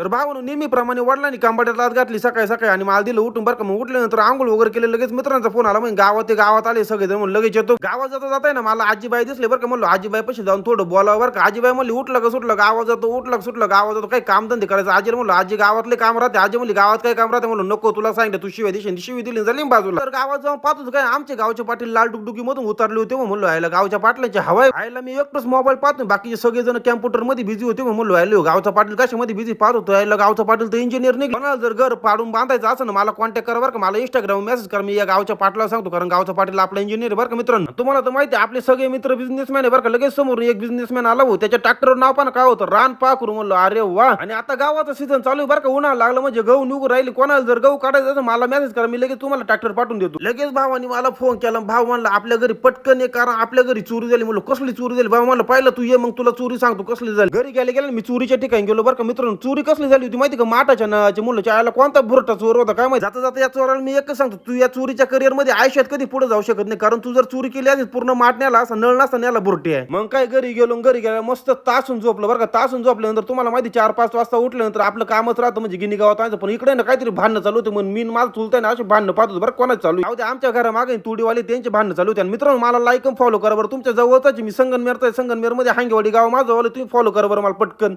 तर भावानं नेहमीप्रमाणे वडिलांनी कांबाड्यात लात घातली सकाळी सकाळी आणि मला दिलं उठून बरं का. मग उठल्यानंतर आंघोळ वगैरे केलं. लगेच मित्रांचा फोन आला. मग गावात आले सगळेजण. म्हणून लगेच येतो. गावात जाता ना मला आजीबाई दिसले बरं का. म्हणलो आजीबाई पाशी जाऊन थोडं बोलावं बरं का. आजीबाई म्हणली उठलं का सुटलं गावात जातो, उठलं का सुटलं गावात जातो, काही कामधंदे करायचं. आजीला म्हणलं आजी गावातले काम राहते. आजी म्हणली गावात काय काम राहते. म्हणलं नको तुला सांगितलं तू शिवाय दिशी शिवी दिली झाली बाजूला. तर गावात जाऊन पाहतो काय आमचे गावचे पाटील लाल डुगडुगी मधून उतरले होते. म्हणलो आयला गावच्या पाटलांची हवा आयला मी एकटंच मोबाईल पाहतो. बाकीचे सगळेजण कॅम्प्युटर मध्ये बिझी होते. म्हणलो आयलो गावचा पाटील कशामध्ये बिझी पाहत होतो. आयला गावचा पाटील तर इंजिनियर नाही. कोणाला जर घर पाडून बांधायचं असं ना मला कॉन्टॅक्ट करा बरं का. मला इंस्टाग्राम मेसेज करा. मी या गावच्या पाटला सांगतो कारण गावचा पाटील आपला इंजिनियर बरं का. मित्रांनो तुम्हाला तर माहिती आहे आपले सगळे मित्र बिझनेसमॅन आहे बरं का. लगेच समोर एक बिझनेसमॅन आला हो. त्याच्या ट्रॅक्टरवर नाव पण काय होतं रान पाखरू. म्हणलं अरे वा. आणि आता गावाचा सीझन चालू आहे बरं का. उन्हाळा लागलं म्हणजे गहू निघू राहिली. कोणाला जर गहू काढायचं असं मला मेसेज करा. मी लगेच तुम्हाला ट्रॅक्टर पाठवून देतो. लगेच भावानी मला फोन केला. भाव म्हणला आपल्या घरी पटकन ये कारण आपल्या घरी चोरी झाली. म्हणलं कसली चोरी झाली. भाऊ म्हणलं पाहिलं तू ये मग तुला चोरी सांगतो कसली झाली. घरी गेले मी चोरीच्या ठिकाणी गेलो बरं का. मित्रांनो चोरी कसली झाली होती माहिती का. माठाच्या नावाच्या मुलं चायला कोणता बुरटा चोर होता काय माहिती. जाता जाता या चोराला मी एकच सांगतो तू या चोरीच्या करिअर मध्ये आयुष्यात कधी पुढे जाऊ शकत नाही कारण तू जर चोरी केली असेल पूर्ण माटण्याला असा नळ नसता याला बुरटी आहे. मग काय घरी गेलो मस्त तासून झोपलं बरं का. तासून झोपल्यानंतर तुम्हाला माहिती 4-5 वाजता उठल्यानंतर आपलं कामच राहतं म्हणजे गिनी गावात आहे. पण इकडे ना काहीतरी भांडणं चालू होते. म्हणून मी माझं चुलताय ना असे भांडणं पाहतो बरं कोणाच चालू आहे. आमच्या घरामागे तुडीवाले त्यांचे भांडणं चालू होते. मित्रांनो मला लाईक फॉलो करा बरं. तुमच्या जवळच मी संगनमेर मध्ये हांगेवाडी गाव माझं तुम्ही फॉलो करा बरं मला पटकन.